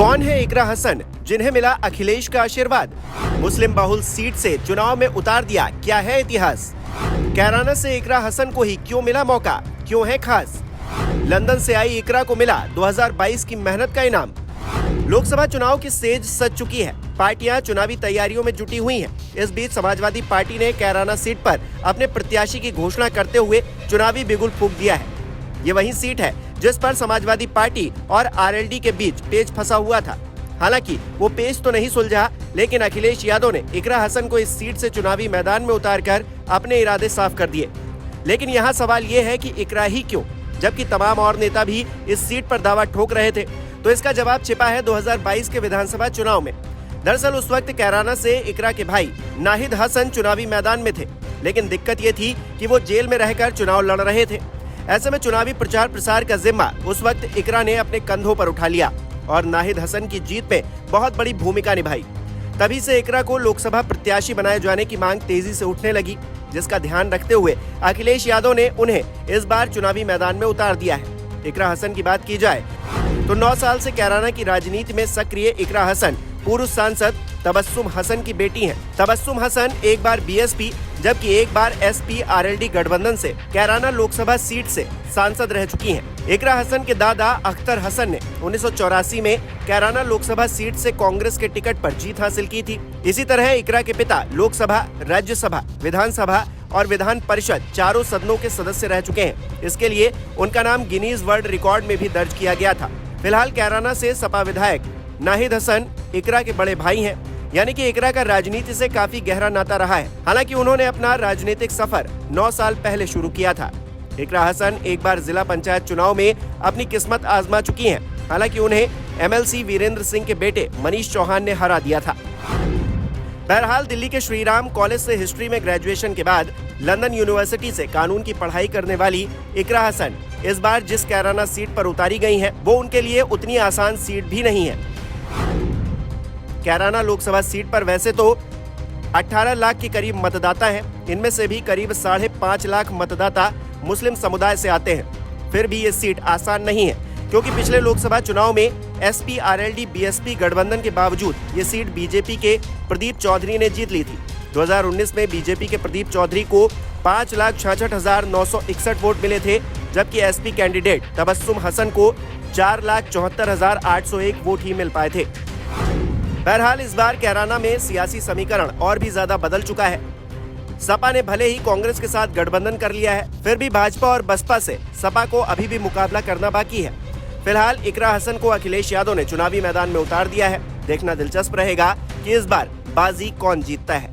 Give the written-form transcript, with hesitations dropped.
कौन है इकरा हसन जिन्हें मिला अखिलेश का आशीर्वाद? मुस्लिम बहुल सीट से चुनाव में उतार दिया, क्या है इतिहास? कैराना से इकरा हसन को ही क्यों मिला मौका, क्यों है खास? लंदन से आई इकरा को मिला 2022 की मेहनत का इनाम। लोकसभा चुनाव की सेज सज चुकी है, पार्टियां चुनावी तैयारियों में जुटी हुई हैं। इस बीच समाजवादी पार्टी ने कैराना सीट पर अपने प्रत्याशी की घोषणा करते हुए चुनावी बिगुल फूंक दिया है। ये वही सीट है जिस पर समाजवादी पार्टी और आरएलडी के बीच पेच फंसा हुआ था। हालांकि वो पेच तो नहीं सुलझा, लेकिन अखिलेश यादव ने इकरा हसन को इस सीट से चुनावी मैदान में उतारकर अपने इरादे साफ कर दिए। लेकिन यहाँ सवाल ये है कि इकरा ही क्यों, जबकि तमाम और नेता भी इस सीट पर दावा ठोक रहे थे। तो इसका जवाब छिपा है 2022 के विधानसभा चुनाव में। दरअसल उस वक्त कैराना से इकरा के भाई नाहिद हसन चुनावी मैदान में थे, लेकिन दिक्कत ये थी कि वो जेल में रहकर चुनाव लड़ रहे थे। ऐसे में चुनावी प्रचार प्रसार का जिम्मा उस वक्त इकरा ने अपने कंधों पर उठा लिया और नाहिद हसन की जीत में बहुत बड़ी भूमिका निभाई। तभी से इकरा को लोकसभा प्रत्याशी बनाए जाने की मांग तेजी से उठने लगी, जिसका ध्यान रखते हुए अखिलेश यादव ने उन्हें इस बार चुनावी मैदान में उतार दिया है। इकरा हसन की बात की जाए तो 9 साल से कैराना की राजनीति में सक्रिय इकरा हसन पूर्व सांसद तबस्सुम हसन की बेटी हैं। तबस्सुम हसन एक बार बीएसपी जबकि एक बार एसपी आरएलडी गठबंधन से कैराना लोकसभा सीट से सांसद रह चुकी हैं। इकरा हसन के दादा अख्तर हसन ने 1984 में कैराना लोकसभा सीट से कांग्रेस के टिकट पर जीत हासिल की थी। इसी तरह इकरा के पिता लोकसभा, राज्यसभा, विधानसभा और विधान परिषद चारों सदनों के सदस्य रह चुके हैं। इसके लिए उनका नाम गिनीज वर्ल्ड रिकॉर्ड में भी दर्ज किया गया था। फिलहाल कैराना से सपा विधायक नाहिद हसन इकरा के बड़े भाई हैं, यानी कि इकरा का राजनीति से काफी गहरा नाता रहा है। हालांकि उन्होंने अपना राजनीतिक सफर 9 साल पहले शुरू किया था। इकरा हसन एक बार जिला पंचायत चुनाव में अपनी किस्मत आजमा चुकी हैं। हालांकि उन्हें एमएलसी वीरेंद्र सिंह के बेटे मनीष चौहान ने हरा दिया था। बहरहाल दिल्ली के श्रीराम कॉलेज से हिस्ट्री में ग्रेजुएशन के बाद लंदन यूनिवर्सिटी से कानून की पढ़ाई करने वाली इकरा हसन इस बार जिस कैराना सीट पर उतारी गई हैं, वो उनके लिए उतनी आसान सीट भी नहीं है। कैराना लोकसभा सीट पर वैसे तो 18 लाख के करीब मतदाता हैं। इनमें से भी करीब 5.5 लाख मतदाता मुस्लिम समुदाय से आते हैं। फिर भी ये सीट आसान नहीं है, क्योंकि पिछले लोकसभा चुनाव में एसपी आरएलडी बीएसपी गठबंधन के बावजूद ये सीट बीजेपी के प्रदीप चौधरी ने जीत ली थी। 2019 में बीजेपी के प्रदीप चौधरी को 5,66,961 वोट मिले थे, जबकि एसपी कैंडिडेट तबस्सुम हसन को 4,74,801 वोट ही मिल पाए थे। बहरहाल इस बार कैराना में सियासी समीकरण और भी ज्यादा बदल चुका है। सपा ने भले ही कांग्रेस के साथ गठबंधन कर लिया है, फिर भी भाजपा और बसपा से सपा को अभी भी मुकाबला करना बाकी है। फिलहाल इकरा हसन को अखिलेश यादव ने चुनावी मैदान में उतार दिया है। देखना दिलचस्प रहेगा कि इस बार बाजी कौन जीतता है।